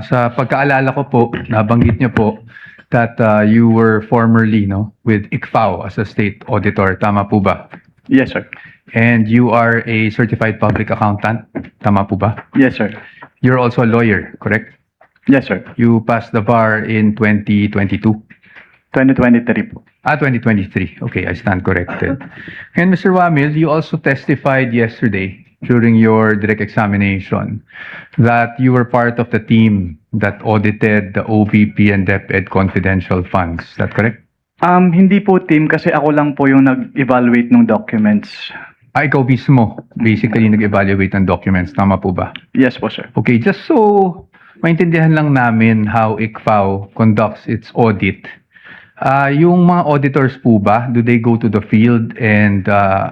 Sa pagkaalala ko po, nabanggit niyo po that you were formerly with ICFAO as a state auditor. Tama po ba? Yes, sir. And you are a certified public accountant. Tama po ba? Yes, sir. You're also a lawyer, correct? Yes, sir. You passed the bar in 2022. 2023 po. 2023. Okay, I stand corrected. And Mr. Wamil, you also testified yesterday during your direct examination that you were part of the team that audited the OVP and DepEd confidential funds. Is that correct? Hindi po team kasi ako lang po yung nag-evaluate ng documents. Ikaw mismo, basically nag-evaluate ng documents. Tama po ba? Yes po, sir. Okay, just so maintindihan lang namin how ICFAO conducts its audit. Yung mga auditors po ba, do they go to the field and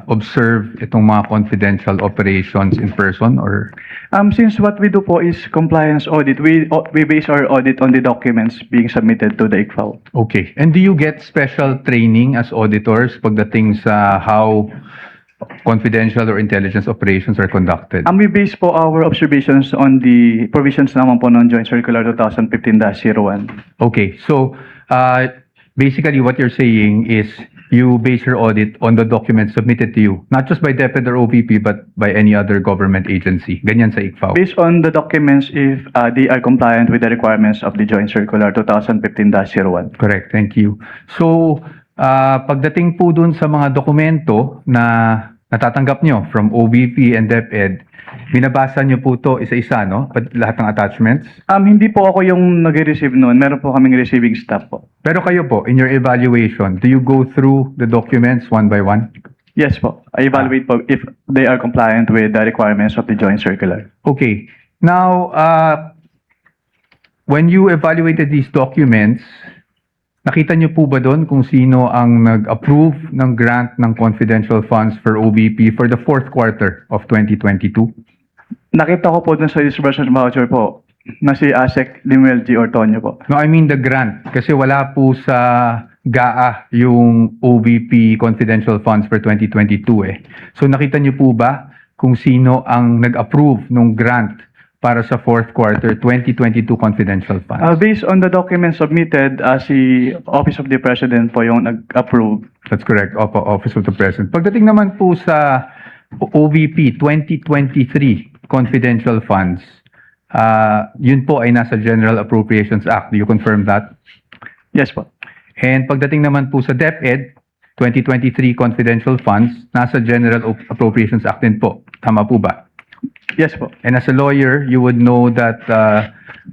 observe itong mga confidential operations in person or? Since what we do po is compliance audit, we base our audit on the documents being submitted to the ICFAO. Okay. And do you get special training as auditors pagdating sa how confidential or intelligence operations are conducted? We base po our observations on the provisions naman po ng Joint Circular 2015-01. Okay. So, basically what you're saying is you base your audit on the documents submitted to you, not just by DepEd or OVP, but by any other government agency. Ganyan sa ICFAO. Based on the documents if they are compliant with the requirements of the Joint Circular 2015-01. Correct. Thank you. So, pagdating po dun sa mga dokumento na natatanggap nyo from OVP and DepEd, binabasa nyo po to isa-isa, no? Lahat ng attachments? Hindi po ako yung nag-receive noon. Meron po kaming receiving staff po. Pero kayo po, in your evaluation, do you go through the documents one by one? Yes po. I evaluate po if they are compliant with the requirements of the Joint Circular. Okay. Now, when you evaluated these documents, nakita niyo po ba doon kung sino ang nag-approve ng grant ng confidential funds for OVP for the fourth quarter of 2022? Nakita ko po dun sa disbursement voucher po na si Asek Limuel G. Ortonio po. No, I mean the grant. Kasi wala po sa GAA yung OVP confidential funds for 2022 eh. So nakita niyo po ba kung sino ang nag-approve ng grant para sa fourth quarter 2022 confidential funds? Based on the documents submitted, si Office of the President po yung nag-approve. That's correct. Opo, Office of the President. Pagdating naman po sa OVP 2023 confidential funds, yun po ay nasa General Appropriations Act. Do you confirm that? Yes po. And pagdating naman po sa DepEd 2023 confidential funds, nasa General Appropriations Act din po. Tama po ba? Yes po. And as a lawyer, you would know that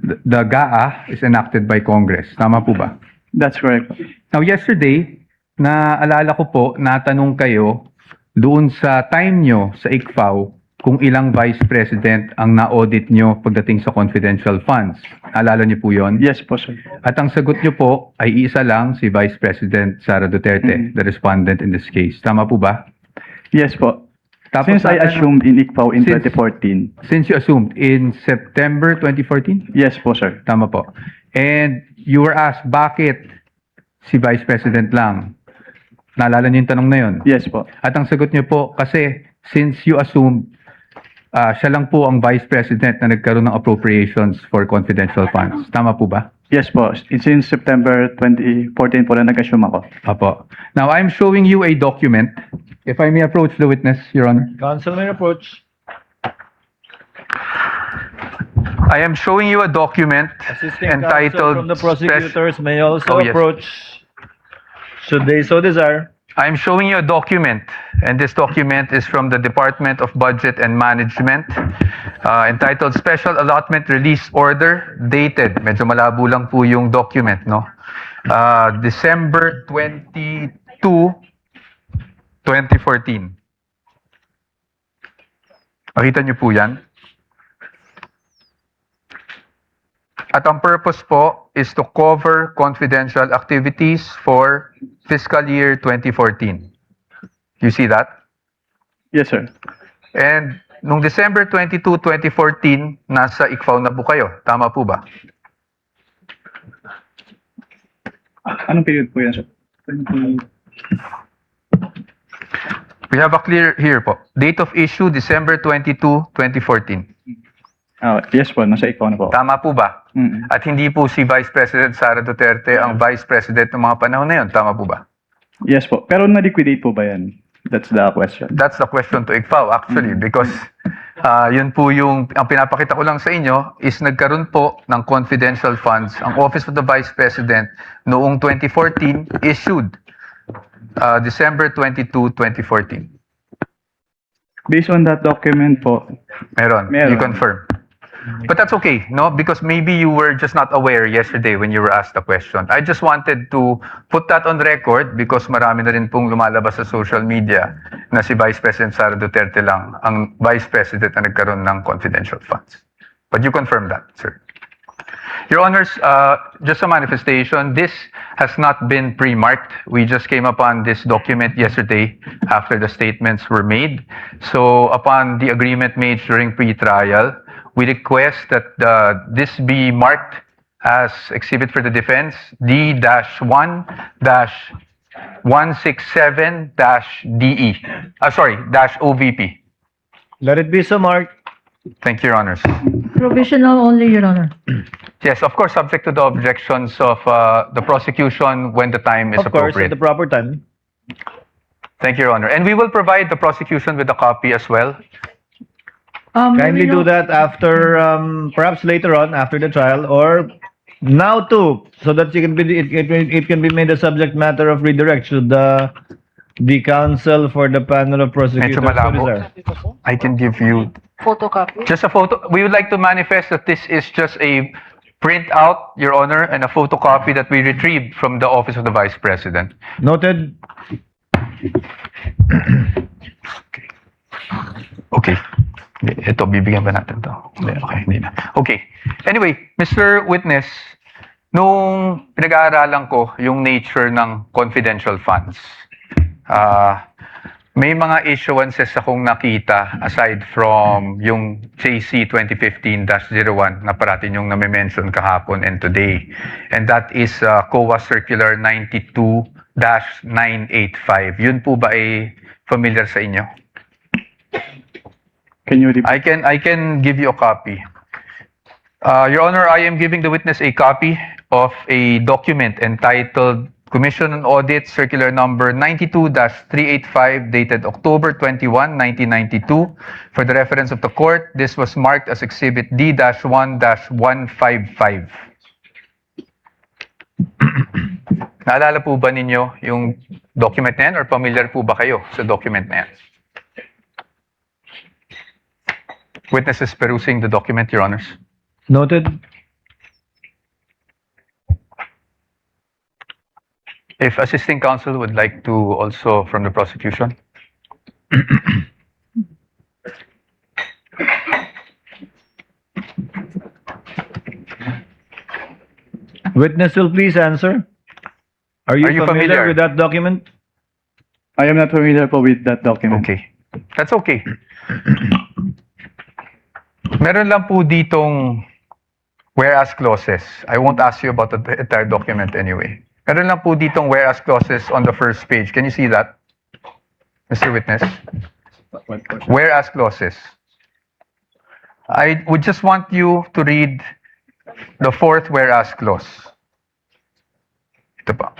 the GAA is enacted by Congress. Tama po ba? That's correct. Now, yesterday, naalala ko po, natanong kayo doon sa time nyo sa ICFAO kung ilang vice president ang na-audit nyo pagdating sa confidential funds. Alala nyo po yon? Yes po, sir. At ang sagot nyo po ay isa lang, si Vice President Sara Duterte, the respondent in this case. Tama po ba? Yes po. Tapos Since I assumed in ICFAO in 2014. Since you assumed in September 2014? Yes po, sir. Tama po. And you were asked, bakit si Vice President lang? Naalala niyo yung tanong na yun? Yes po. At ang sagot niyo po, kasi since you assumed siya lang po ang Vice President na nagkaroon ng appropriations for confidential funds. Tama po ba? Yes po. Since September 2014 po na nag-assume ako. Apo. Now, I'm showing you a document. If I may approach the witness, Your Honor. Counsel may approach. I am showing you a document Assisting entitled counsel from the prosecutors may also Oh, yes. approach should they so desire. I'm showing you a document, and this document is from the Department of Budget and Management, entitled Special Allotment Release Order, dated. Medyo malabo lang po yung document, no? December 22, 2014. Makita niyo po yan? At ang purpose po is to cover confidential activities for fiscal year 2014. You see that? Yes, sir. And nung December 22, 2014, nasa ICFAO na po kayo. Tama po ba? Anong period po yan, sir? We have a clear here po. Date of issue, December 22, 2014. Yes po, nasa ICFAO na po. Tama po ba? Mm. At hindi po si Vice President Sara Duterte ang Vice President ng mga panahon na yun. Tama po ba? Yes po. Pero na-liquidate po ba yan? That's the question. That's the question to ICFAO actually because yun po yung, ang pinapakita ko lang sa inyo is nagkaroon po ng confidential funds ang Office of the Vice President noong 2014 issued December 22, 2014. Based on that document po, Meron. Meron. You confirm. But that's okay, no? Because maybe you were just not aware yesterday when you were asked the question. I just wanted to put that on record because marami na rin pong lumalabas sa social media na si Vice President Sara Duterte lang ang Vice President na nagkaroon ng confidential funds. But you confirm that, sir. Your Honors, just a manifestation, this has not been pre-marked. We just came upon this document yesterday after the statements were made. So upon the agreement made during pre-trial, we request that this be marked as exhibit for the defense D-1-167-DE. -OVP. Let it be so marked. Thank you, Your Honors. Provisional only, Your Honor. Yes, of course, subject to the objections of the prosecution when the time is Of course, appropriate. at the proper time. Thank you, Your Honor. And we will provide the prosecution with a copy as well. Kindly we do know- that after, perhaps later on, after the trial, or now too, so that it can be made a subject matter of redirect should the counsel for the panel of prosecutors. Medyo malabo. so desire. I can give you Photocopy. just a photo. We would like to manifest that this is just a printout, Your Honor, and a photocopy that we retrieved from the Office of the Vice President. Noted. Okay. Ito, bibigyan ba natin to? Hindi, okay, hindi na. Okay. Anyway, Mr. Witness, nung pinag-aaralan ko yung nature ng confidential funds, may mga issuances akong nakita aside from yung JC 2015-01 na parating yung nami-mention kahapon and today. And that is COA Circular 92-985. Yun po ba ay familiar sa inyo? can you repeat? I can give you a copy. Your Honor, I am giving the witness a copy of a document entitled Commission on Audit Circular Number 92-385 dated October 21, 1992. For the reference of the court, this was marked as Exhibit D-1-155. Naalala po ba ninyo yung document na yan or familiar po ba kayo sa document na yan? Witness is perusing the document, Your Honors. Noted. If assisting counsel would like to also from the prosecution. Witness will please answer. Are you, Are you familiar familiar? with that document? I am not familiar po with that document. Okay. That's okay. Meron lang po ditong whereas clauses. I won't ask you about the entire document anyway. Meron lang po ditong whereas clauses on the first page. Can you see that, Mr. Witness? Whereas clauses. I would just want you to read the fourth whereas clause. Ito pa.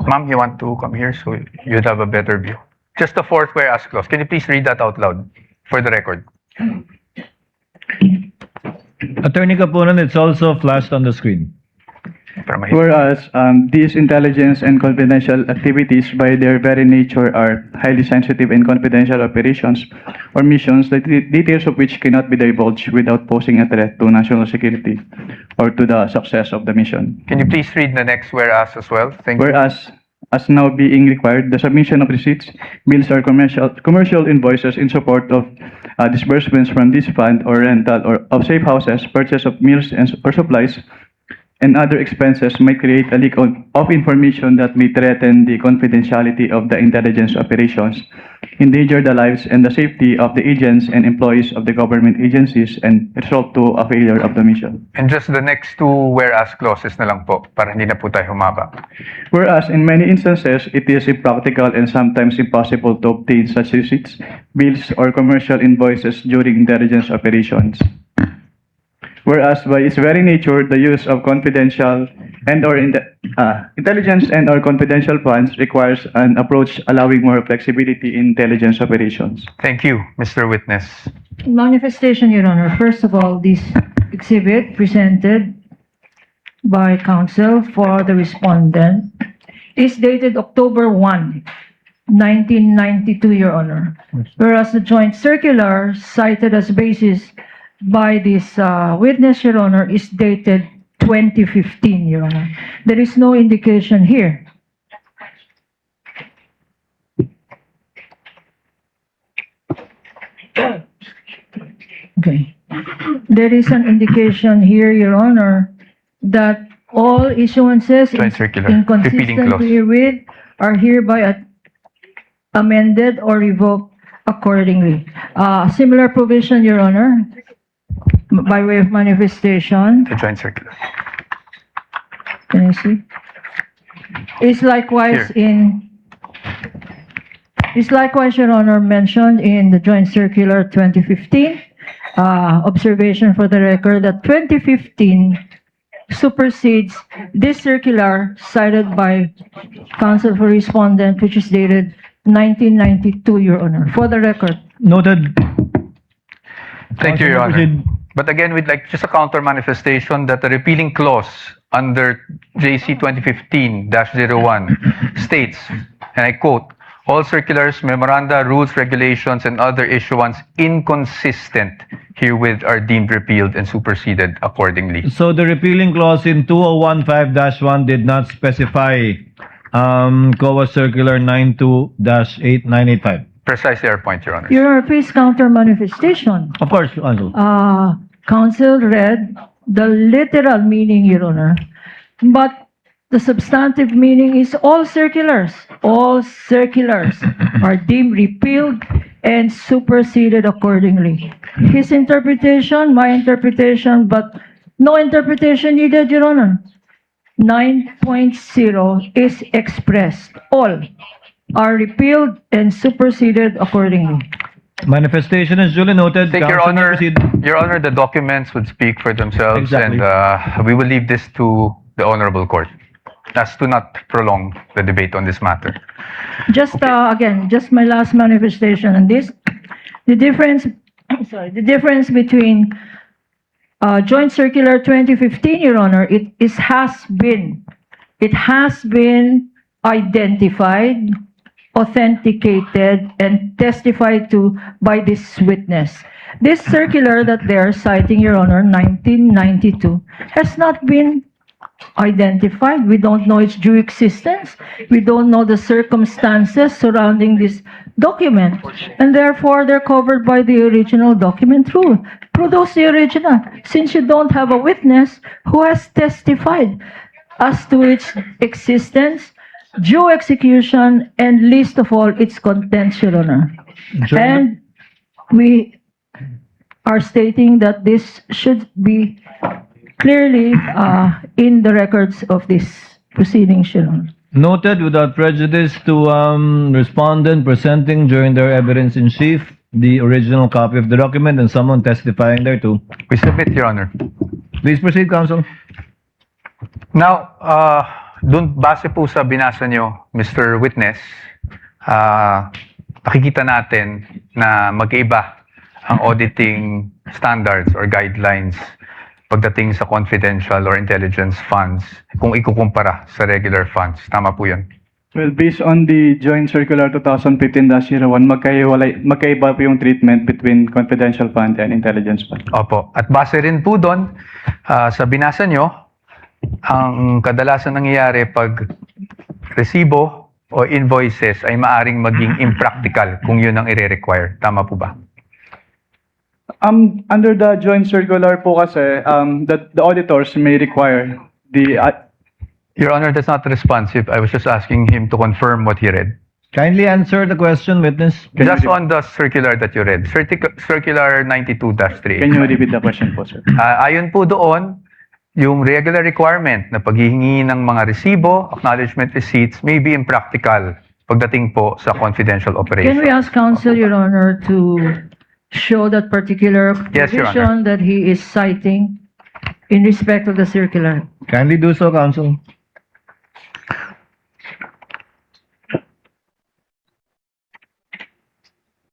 Ma'am, you want to come here so you'd have a better view. Just the fourth whereas clause. Can you please read that out loud for the record? Attorney Kapunan, it's also flashed on the screen. Para mahirap. Whereas these intelligence and confidential activities by their very nature are highly sensitive and confidential operations or missions, the details of which cannot be divulged without posing a threat to national security or to the success of the mission. Can you please read the next whereas as well? Thank you. Whereas, as now being required, the submission of receipts, bills, or commercial invoices in support of disbursements from this fund or rental or of safe houses, purchase of meals or supplies, and other expenses may create a leak of information that may threaten the confidentiality of the intelligence operations, endanger the lives and the safety of the agents and employees of the government agencies, and result to a failure of the mission. And just the next two whereas clauses na lang po para hindi na po tayo humaba. Whereas in many instances, it is impractical and sometimes impossible to obtain such receipts, bills, or commercial invoices during intelligence operations. whereas by its very nature, the use of confidential and/or intelligence and/or confidential funds requires an approach allowing more flexibility in intelligence operations. Thank you, Mr. Witness. Manifestation, Your Honor. First of all, this exhibit presented by counsel for the respondent is dated October 1, 1992, Your Honor. Whereas the joint circular cited as basis by this witness, Your Honor, is dated 2015, Your Honor. There is no indication here. Okay. There is an indication here, Your Honor, that all issuances Joint circular, inconsistent repealing clause. herewith are hereby amended or revoked accordingly. Similar provision, Your Honor, by way of manifestation. The joint circular. Can you see? Is likewise Your Honor, mentioned in the Joint Circular 2015. Observation for the record that 2015 supersedes this circular cited by counsel for respondent, which is dated 1992, Your Honor. For the record. Noted. Thank you, Your Honor. Proceed. But again, we'd like just a counter manifestation that the repealing clause under JC 2015-01 states, and I quote, all circulars, memoranda, rules, regulations, and other issuance inconsistent herewith are deemed repealed and superseded accordingly. So the repealing clause in 2015-1 did not specify COA Circular 92-8985. Precisely our point, Your Honor. Your Honor, please counter manifestation. Of course, counsel. Counsel read the literal meaning, Your Honor, but the substantive meaning is all circulars are deemed repealed and superseded accordingly. His interpretation, my interpretation, but no interpretation needed, Your Honor. 9.0 is expressed. All are repealed and superseded accordingly. Manifestation is duly noted. Thank Your Counsel may Honor. proceed. Your Honor, the documents would speak for themselves, Exactly. and we will leave this to the Honorable Court as to not prolong the debate on this matter. Just again, just my last manifestation on this. The difference, the difference between Joint Circular 2015, Your Honor, it has been identified, authenticated, and testified to by this witness. This circular that they're citing, Your Honor, 1992, has not been identified. We don't know its due existence. We don't know the circumstances surrounding this document. And therefore, they're covered by the original document rule. Produce the original, since you don't have a witness who has testified as to its existence, due execution, and least of all, its contents, Your Honor. And we are stating that this should be clearly in the records of this proceedings, Your Honor. Noted without prejudice to respondent presenting during their evidence in chief the original copy of the document and someone testifying thereto. We submit, Your Honor. Please proceed, counsel. Now, dun base po sa binasa nyo, Mr. Witness, nakikita natin na mag-iba ang auditing standards or guidelines pagdating sa confidential or intelligence funds kung ikukumpara sa regular funds. Tama po yun. Well, based on the Joint Circular 2015-01, magkaiba po yung treatment between confidential fund and intelligence fund. Opo. At base rin po doon, sa binasa nyo, ang kadalasan nangyayari pag resibo o invoices ay maaring maging impractical kung yun ang i-require. Tama po ba? Under the Joint Circular po kasi, the auditors may require the Your Honor, that's not responsive. I was just asking him to confirm what he read. Kindly answer the question, witness. Just on the circular that you read, Circular 92-3. Can you repeat the question po, sir? Ayon po doon, yung regular requirement na paghihingi ng mga resibo, acknowledgement receipts, may be impractical pagdating po sa confidential operation. Can we ask counsel, Your Honor, to show that particular Yes, Your provision that he is citing in respect of the circular. Kindly do so, counsel.